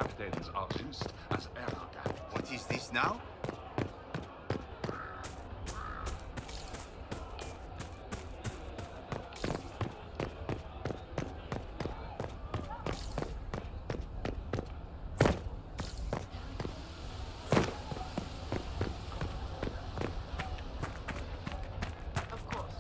captains are just as arrogant. What is this now? Of course.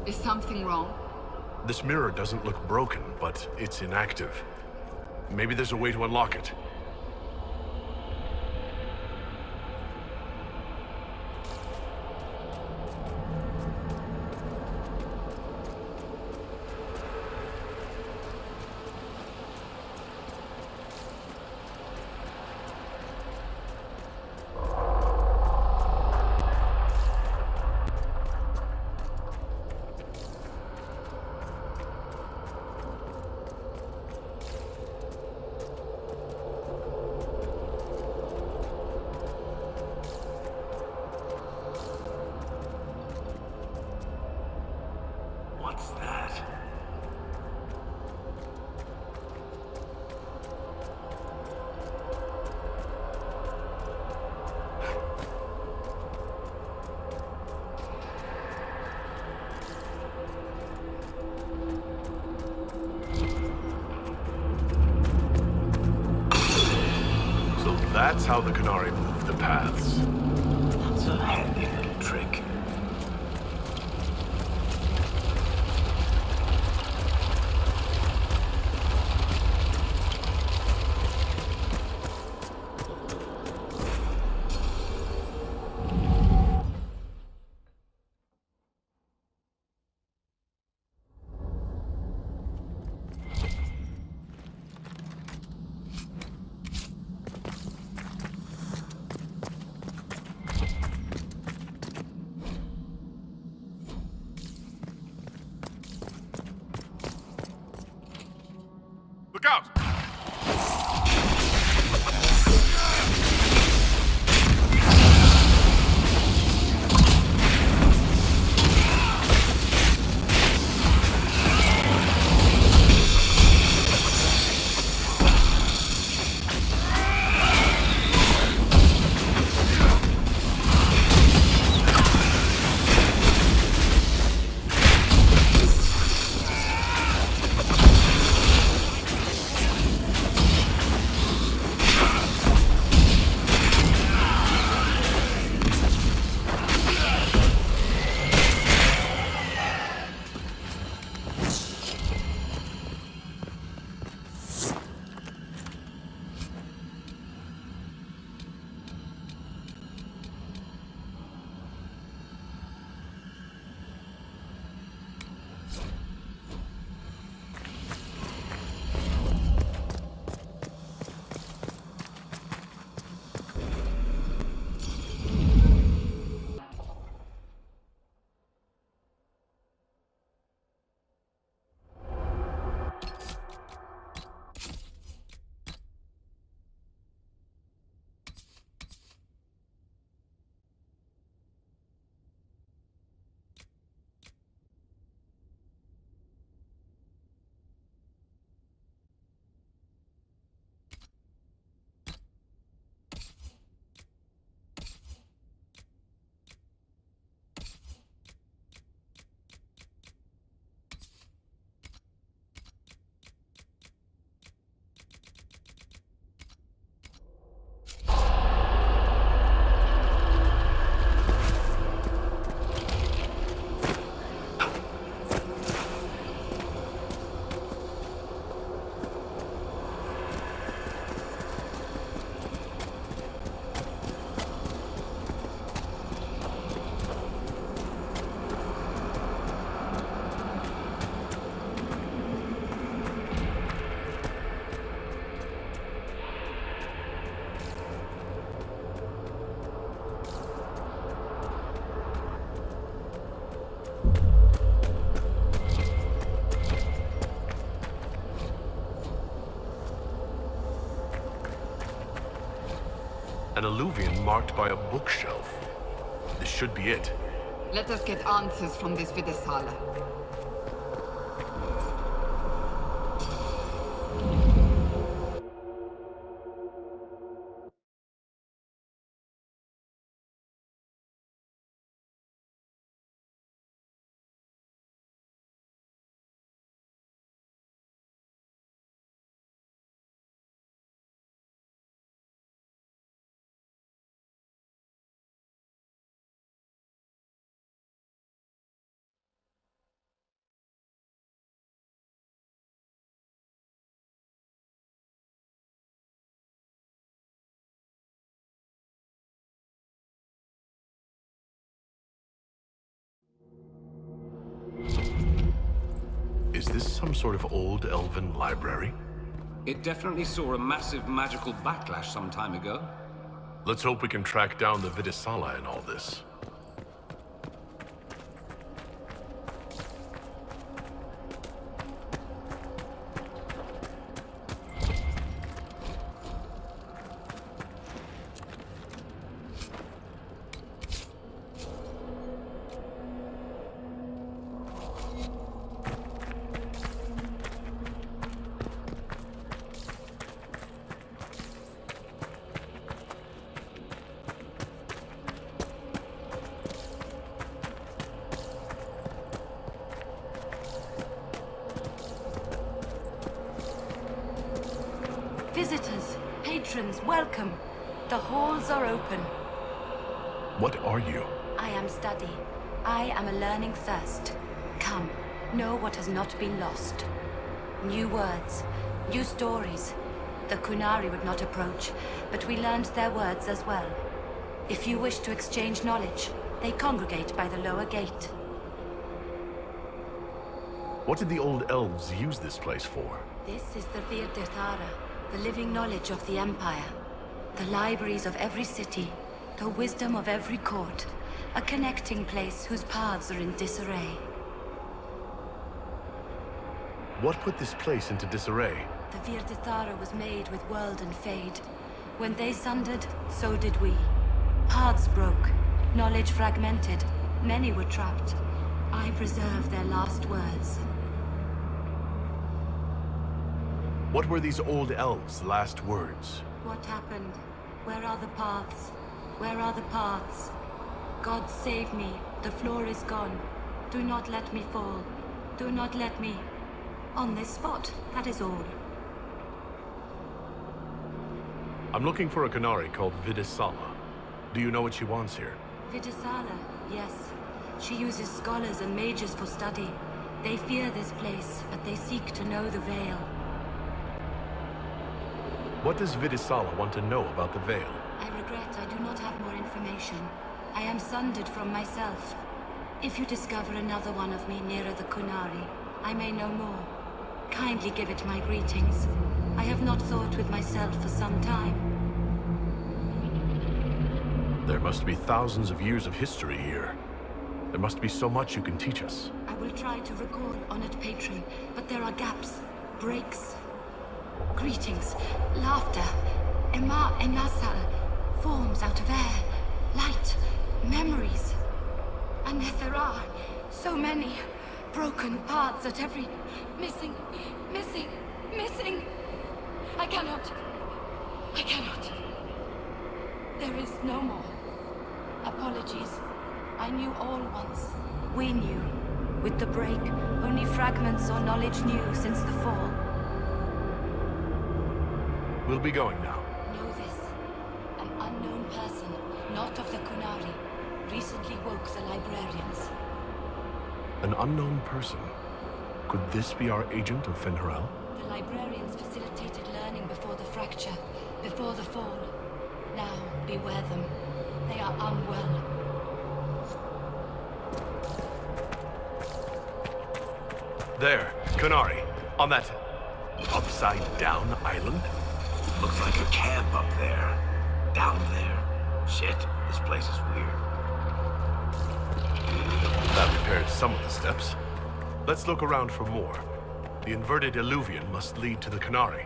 Is something wrong? This mirror doesn't look broken, but it's inactive. Maybe there's a way to unlock it. What's that? So that's how the Qunari move the paths. That's a handy little trick. An alluvion marked by a bookshelf. This should be it. Let us get answers from this Videsala. Is this some sort of old elven library? It definitely saw a massive magical backlash some time ago. Let's hope we can track down the Videsala in all this. Visitors, patrons, welcome. The halls are open. What are you? I am study. I am a learning thirst. Come, know what has not been lost. New words, new stories. The Qunari would not approach, but we learned their words as well. If you wish to exchange knowledge, they congregate by the lower gate. What did the old elves use this place for? This is the Vir Dethara, the living knowledge of the Empire. The libraries of every city, the wisdom of every court. A connecting place whose paths are in disarray. What put this place into disarray? The Vir Dethara was made with world and fade. When they sundered, so did we. Paths broke, knowledge fragmented, many were trapped. I preserve their last words. What were these old elves' last words? What happened? Where are the paths? Where are the paths? God save me. The floor is gone. Do not let me fall. Do not let me... On this spot, that is all. I'm looking for a Qunari called Videsala. Do you know what she wants here? Videsala, yes. She uses scholars and mages for study. They fear this place, but they seek to know the Veil. What does Videsala want to know about the Veil? I regret I do not have more information. I am sundered from myself. If you discover another one of me nearer the Qunari, I may know more. Kindly give it my greetings. I have not thought with myself for some time. There must be thousands of years of history here. There must be so much you can teach us. I will try to recall, honored patron, but there are gaps, breaks. Greetings, laughter, Ema Enasal, forms out of air, light, memories. And yet there are so many broken paths at every... Missing. I cannot. There is no more. Apologies. I knew all once. We knew. With the break, only fragments or knowledge new since the fall. We'll be going now. Know this. An unknown person, not of the Qunari, recently woke the librarians. An unknown person? Could this be our agent of Fen'Harel? The librarians facilitated learning before the fracture, before the fall. Now, beware them. They are unwell. There, Qunari, on that upside-down island. Looks like a camp up there. Down there. Shit, this place is weird. That repaired some of the steps. Let's look around for more. The inverted alluvion must lead to the Qunari.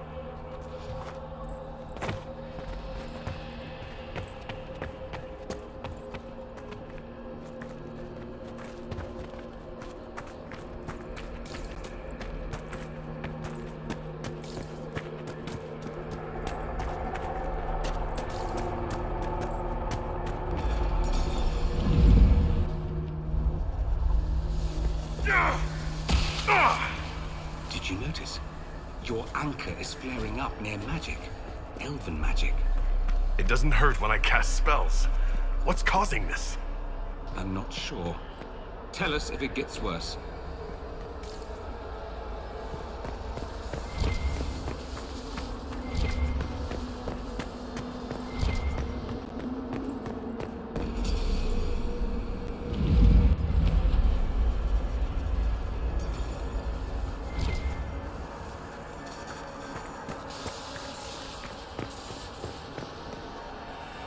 Did you notice? Your anchor is flaring up near magic. Elven magic. It doesn't hurt when I cast spells. What's causing this? I'm not sure. Tell us if it gets worse.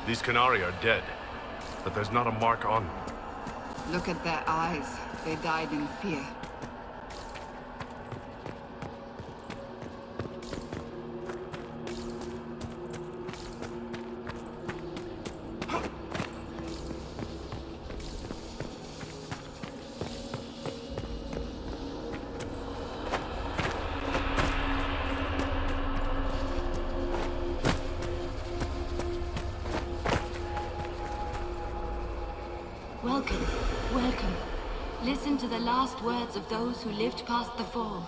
These Qunari are dead, but there's not a mark on them. Look at their eyes. They died in fear. Welcome, welcome. Listen to the last words of those who lived past the fall.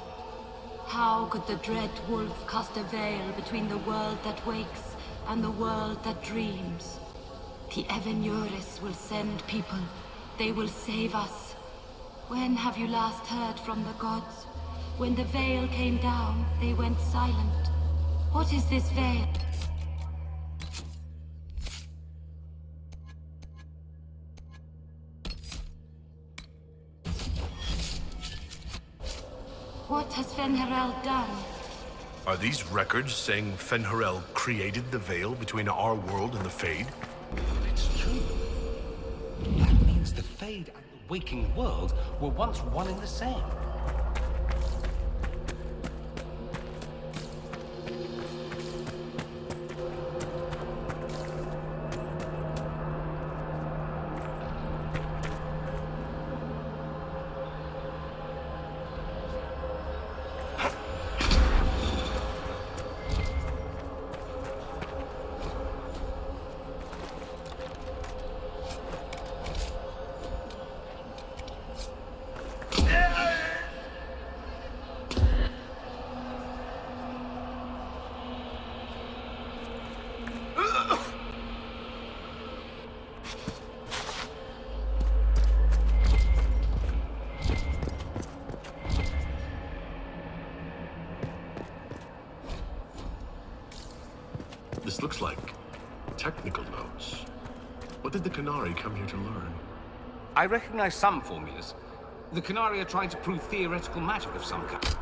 How could the dread wolf cast a veil between the world that wakes and the world that dreams? The Evenuris will send people. They will save us. When have you last heard from the gods? When the veil came down, they went silent. What is this veil? What has Fen'Harel done? Are these records saying Fen'Harel created the veil between our world and the Fade? If it's true, that means the Fade and the waking world were once one and the same. This looks like technical notes. What did the Qunari come here to learn? I recognize some formulas. The Qunari are trying to prove theoretical magic of some kind.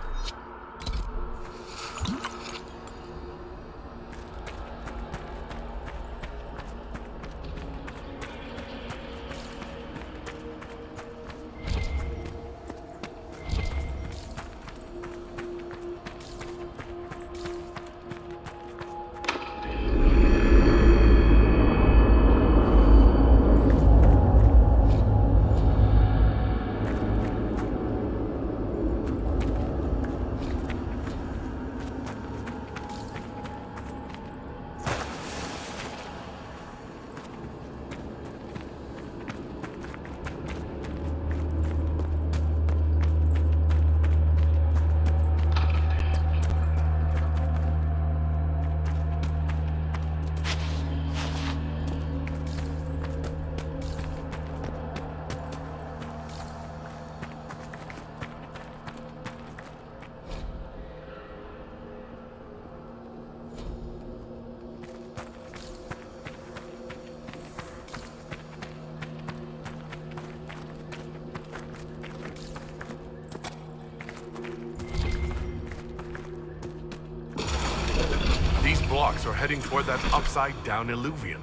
Blocks are heading toward that upside-down illuvian.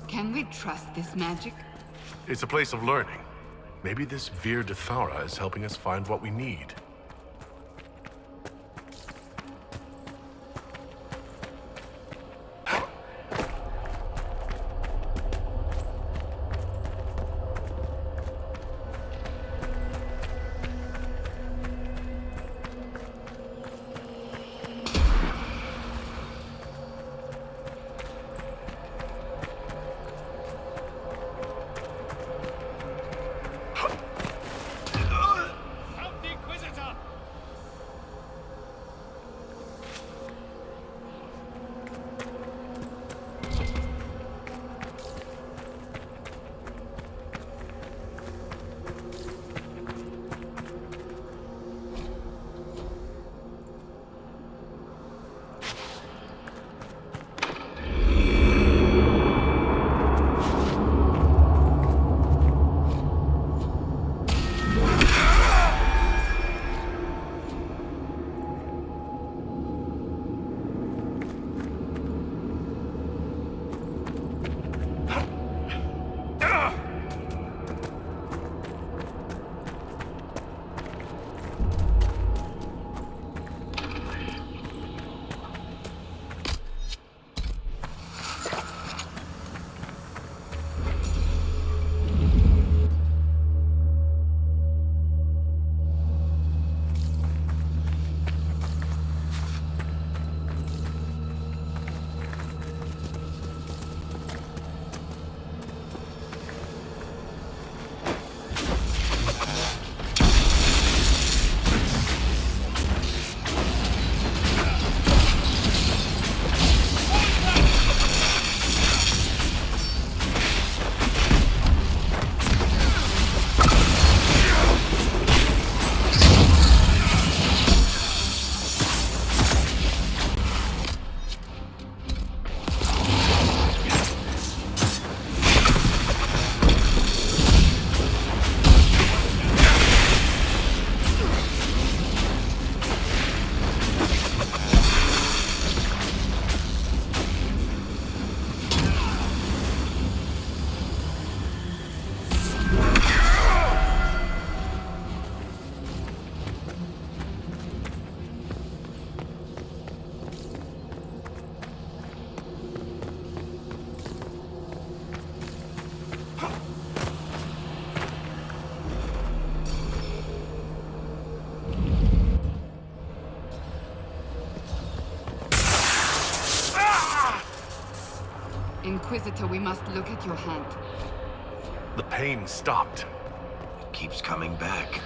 Can we trust this magic? It's a place of learning. Maybe this Vir de Thara is helping us find what we need. Inquisitor, we must look at your hand. The pain stopped. It keeps coming back.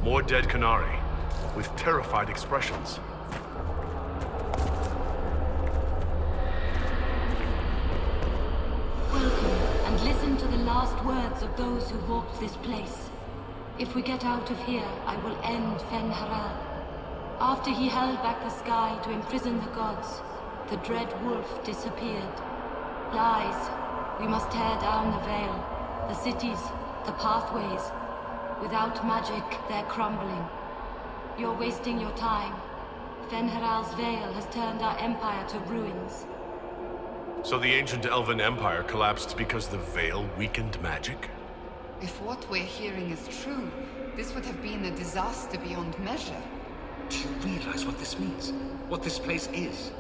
More dead Qunari, with terrified expressions. Welcome, and listen to the last words of those who walked this place. If we get out of here, I will end Fen-Haral. After he held back the sky to imprison the gods, the dread wolf disappeared. Lies. We must tear down the veil, the cities, the pathways. Without magic, they're crumbling. You're wasting your time. Fen-Haral's veil has turned our empire to ruins. So the ancient Elven Empire collapsed because the veil weakened magic? If what we're hearing is true, this would have been a disaster beyond measure. Do you realize what this means? What this place is?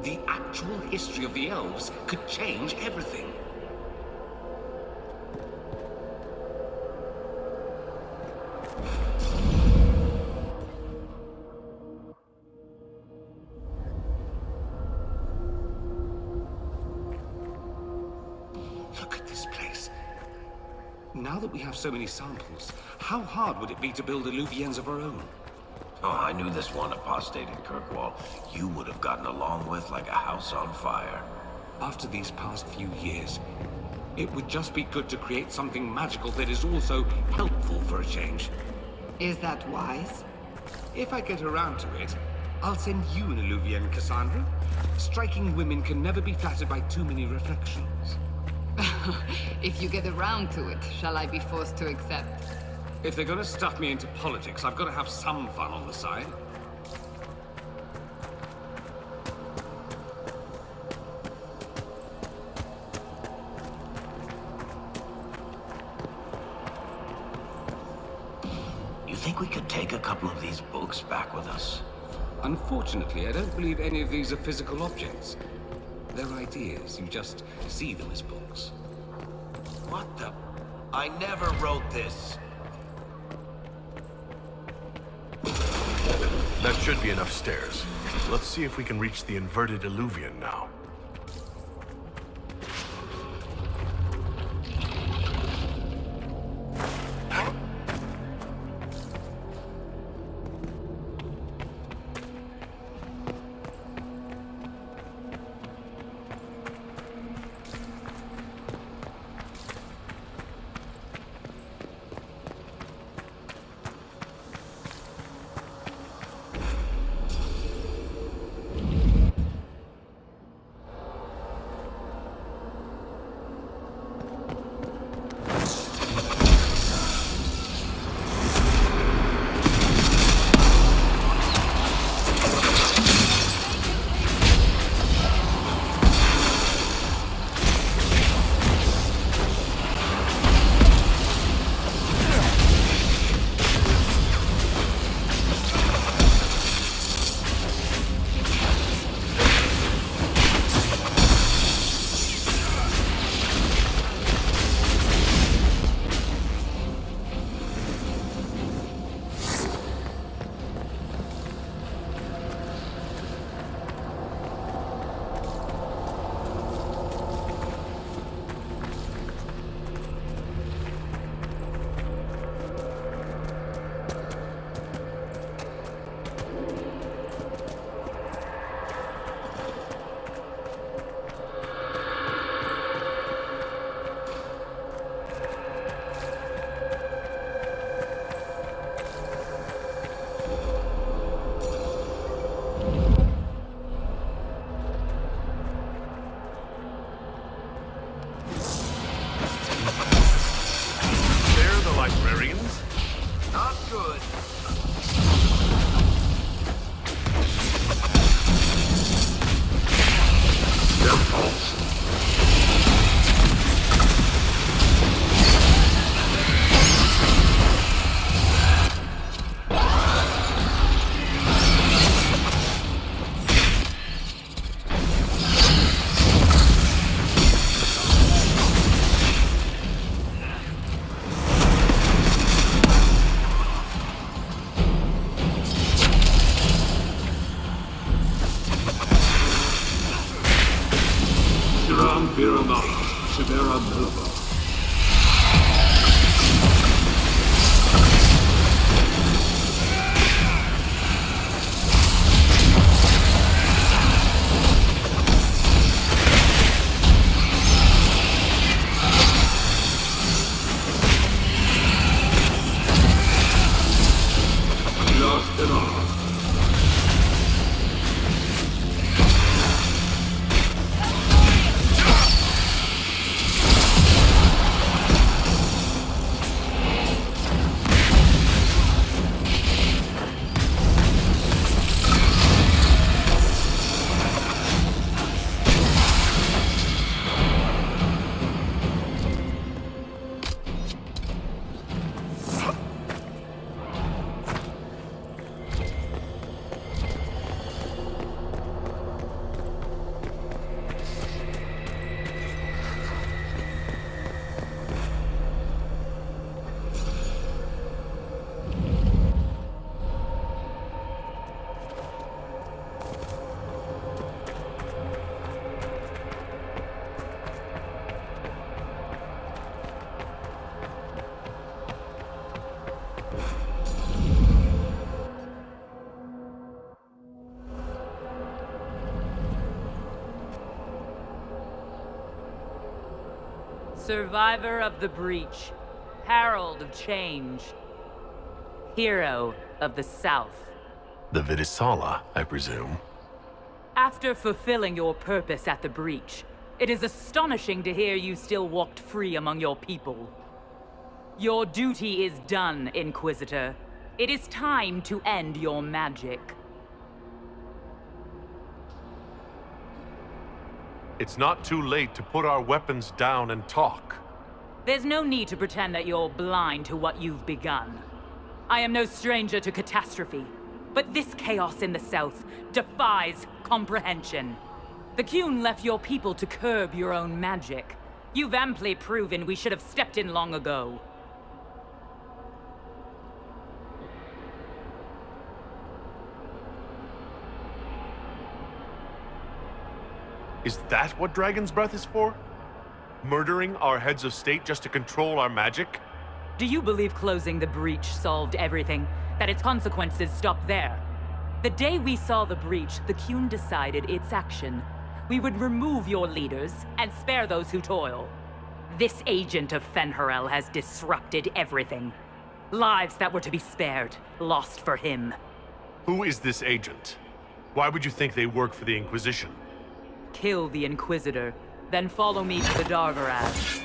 The actual history of the elves could change everything. Look at this place. Now that we have so many samples, how hard would it be to build Illuviens of our own? Oh, I knew this one apostate in Kirkwall you would have gotten along with like a house on fire. After these past few years, it would just be good to create something magical that is also helpful for a change. Is that wise? If I get around to it, I'll send you an Illuvien, Cassandra. Striking women can never be flattered by too many reflections. If you get around to it, shall I be forced to accept? If they're gonna stuff me into politics, I've got to have some fun on the side. You think we could take a couple of these books back with us? Unfortunately, I don't believe any of these are physical objects. They're ideas. You just see them as books. What the? I never wrote this. That should be enough stairs. Let's see if we can reach the inverted Illuvian now. Librarians? Not good. Survivor of the Breach. Herald of Change. Hero of the South. The Vidisala, I presume. After fulfilling your purpose at the Breach, it is astonishing to hear you still walked free among your people. Your duty is done, Inquisitor. It is time to end your magic. It's not too late to put our weapons down and talk. There's no need to pretend that you're blind to what you've begun. I am no stranger to catastrophe, but this chaos in the South defies comprehension. The Qun left your people to curb your own magic. You've amply proven we should have stepped in long ago. Is that what Dragon's Breath is for? Murdering our heads of state just to control our magic? Do you believe closing the Breach solved everything? That its consequences stopped there? The day we saw the Breach, the Qun decided its action. We would remove your leaders and spare those who toil. This agent of Fen'Harel has disrupted everything. Lives that were to be spared, lost for him. Who is this agent? Why would you think they work for the Inquisition? Kill the Inquisitor, then follow me to the Dargarad.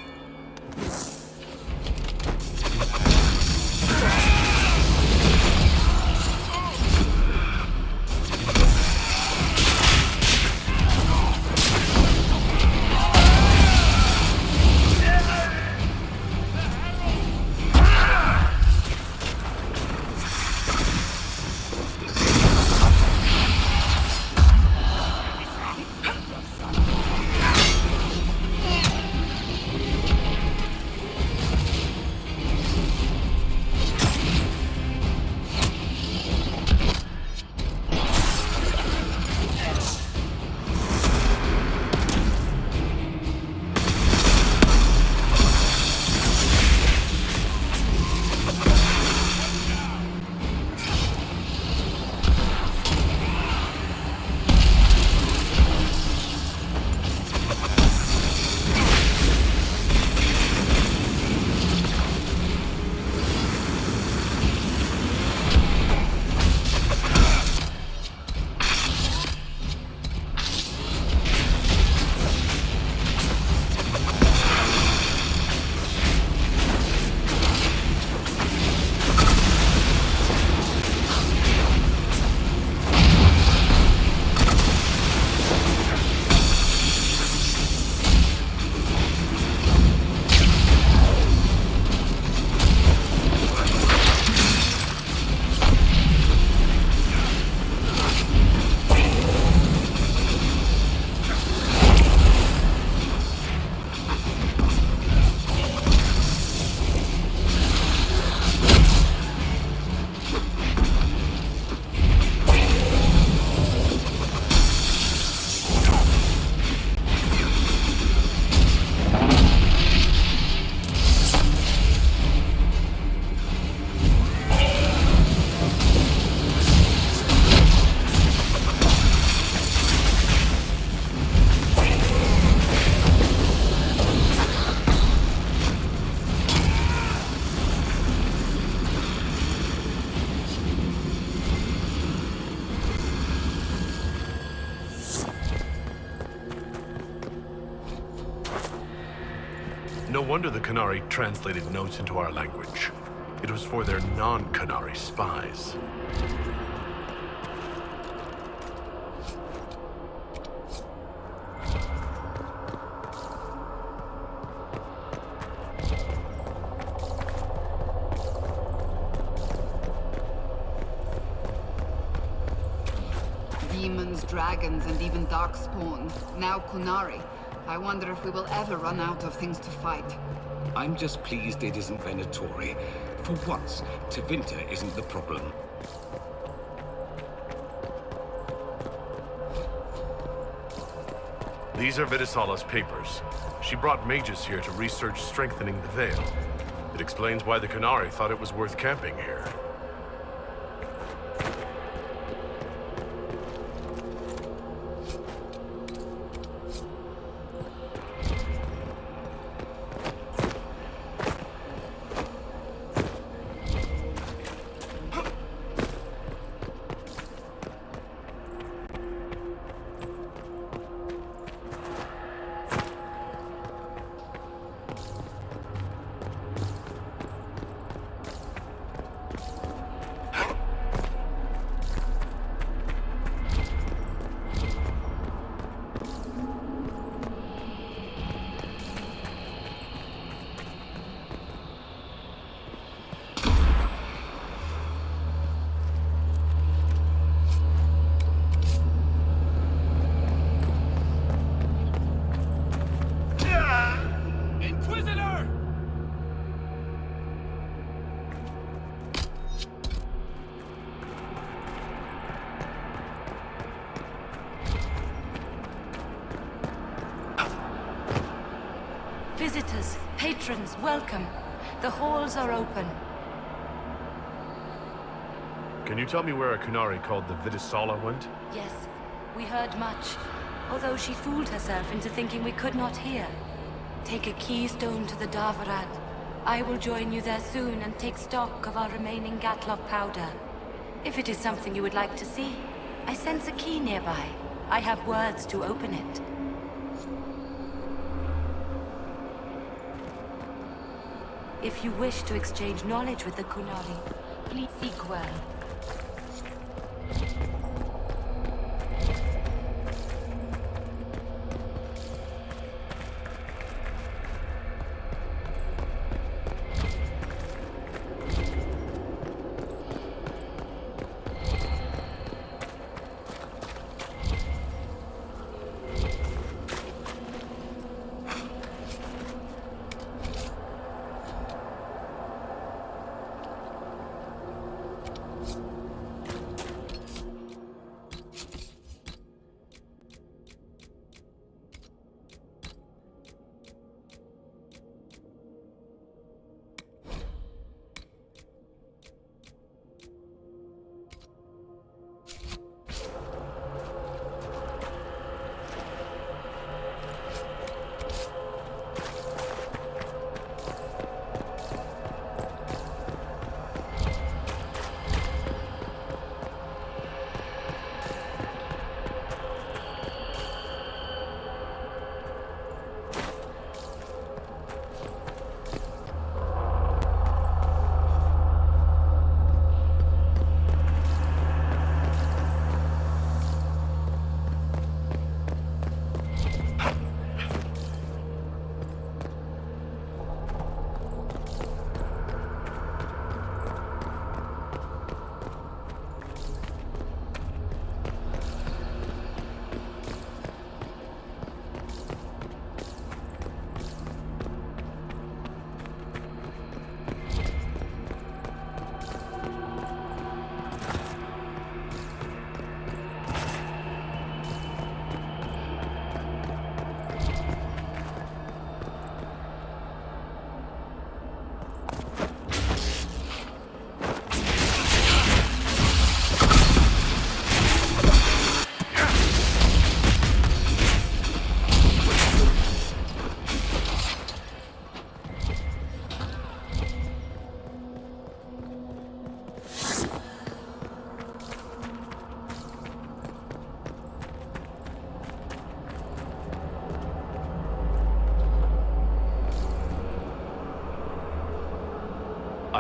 No wonder the Qunari translated notes into our language. It was for their non-Qunari spies. Demons, dragons, and even darkspawn. Now Qunari. I wonder if we will ever run out of things to fight. I'm just pleased it isn't Venatori. For once, Tevinter isn't the problem. These are Vidisala's papers. She brought mages here to research strengthening the veil. It explains why the Qunari thought it was worth camping here. Visitors, patrons, welcome. The halls are open. Can you tell me where a Qunari called the Vidisala went? Yes, we heard much. Although she fooled herself into thinking we could not hear. Take a keystone to the Darvarad. I will join you there soon and take stock of our remaining Gatlock powder. If it is something you would like to see, I sense a key nearby. I have words to open it. If you wish to exchange knowledge with the Qunari, please seek well.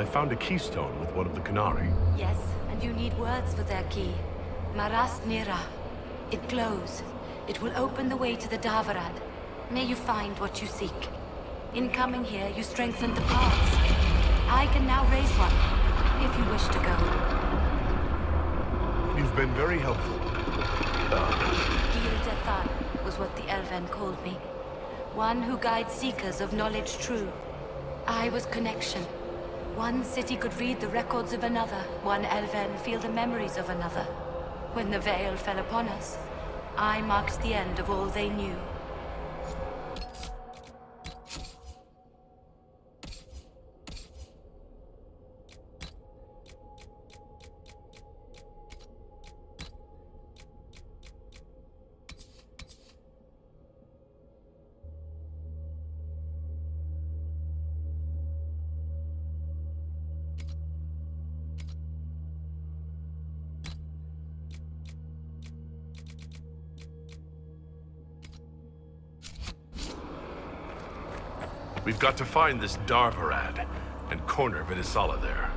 I found a keystone with one of the Qunari. Yes, and you need words for their key. Maras Nira. It glows. It will open the way to the Darvarad. May you find what you seek. In coming here, you strengthened the paths. I can now raise one, if you wish to go. You've been very helpful. Gil Dethan was what the Elven called me. One who guides seekers of knowledge true. I was connection. One city could read the records of another, one Elven feel the memories of another. When the veil fell upon us, I marked the end of all they knew. We've got to find this Darvarad and corner Vidisala there.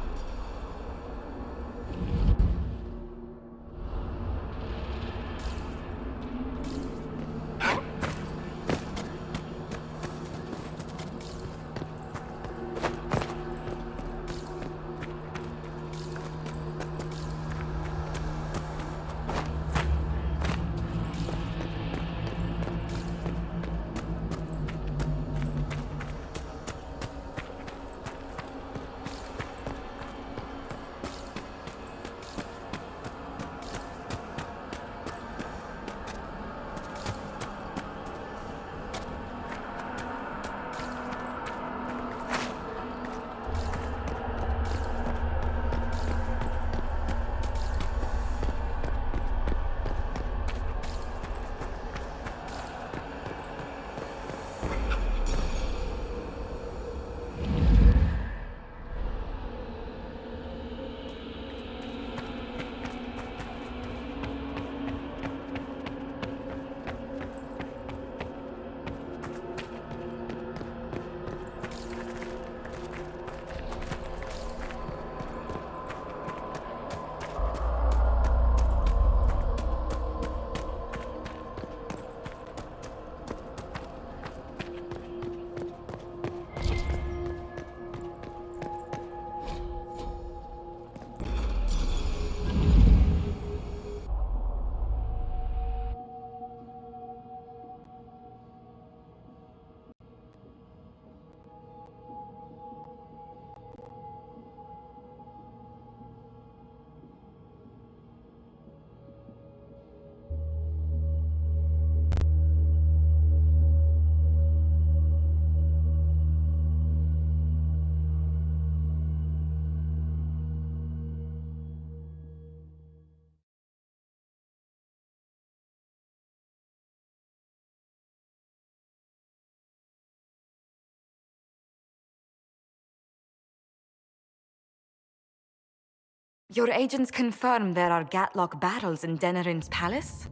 Your agents confirm there are Gatlock barrels in Denerim's palace?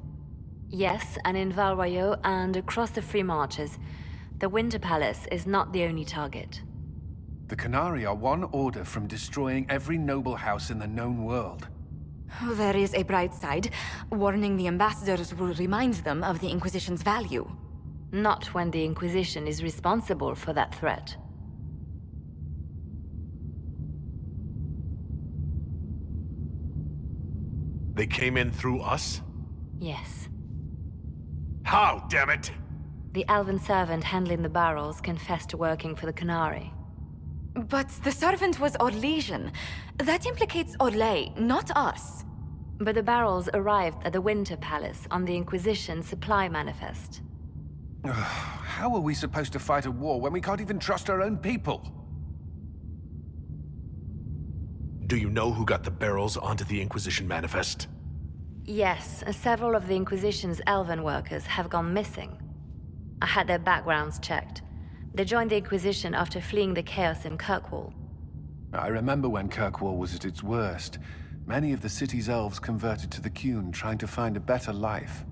Yes, and in Val Royeaux and across the Free Marches. The Winter Palace is not the only target. The Qunari are one order from destroying every noble house in the known world. Oh, there is a bright side. Warning the ambassadors will remind them of the Inquisition's value. Not when the Inquisition is responsible for that threat. They came in through us? Yes. How, damn it? The elven servant handling the barrels confessed to working for the Qunari. But the servant was Orlesian. That implicates Orlais, not us. But the barrels arrived at the Winter Palace on the Inquisition supply manifest. How are we supposed to fight a war when we can't even trust our own people? Do you know who got the barrels onto the Inquisition manifest? Yes, several of the Inquisition's elven workers have gone missing. I had their backgrounds checked. They joined the Inquisition after fleeing the chaos in Kirkwall. I remember when Kirkwall was at its worst. Many of the city's elves converted to the Qun, trying to find a better life.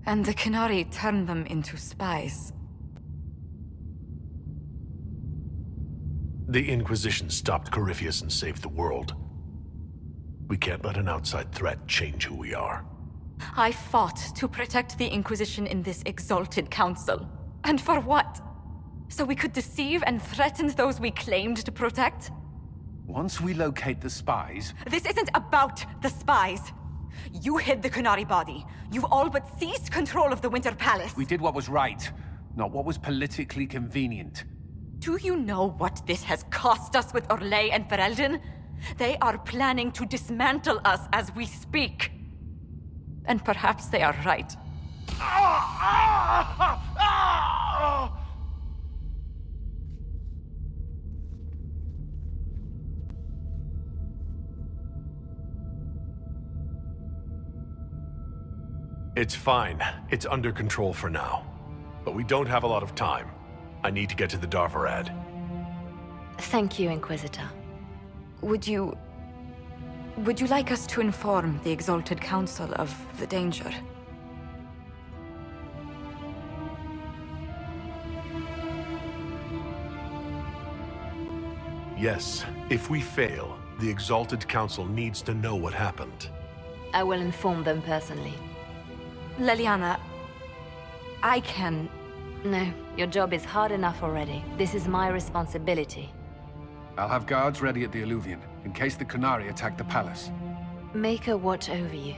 And the Qunari turned them into spies. The Inquisition stopped Corypheus and saved the world. We can't let an outside threat change who we are. I fought to protect the Inquisition in this exalted council. And for what? So we could deceive and threaten those we claimed to protect? Once we locate the spies... This isn't about the spies! You hid the Qunari body. You've all but seized control of the Winter Palace. We did what was right, not what was politically convenient. Do you know what this has cost us with Orlais and Ferelden? They are planning to dismantle us as we speak. And perhaps they are right. It's fine. It's under control for now. But we don't have a lot of time. I need to get to the Darvarad. Thank you, Inquisitor. Would you like us to inform the Exalted Council of the danger? Yes. If we fail, the Exalted Council needs to know what happened. I will inform them personally. Leliana, I can... No, your job is hard enough already. This is my responsibility. I'll have guards ready at the Alluvion, in case the Qunari attack the palace. Make a watch over you.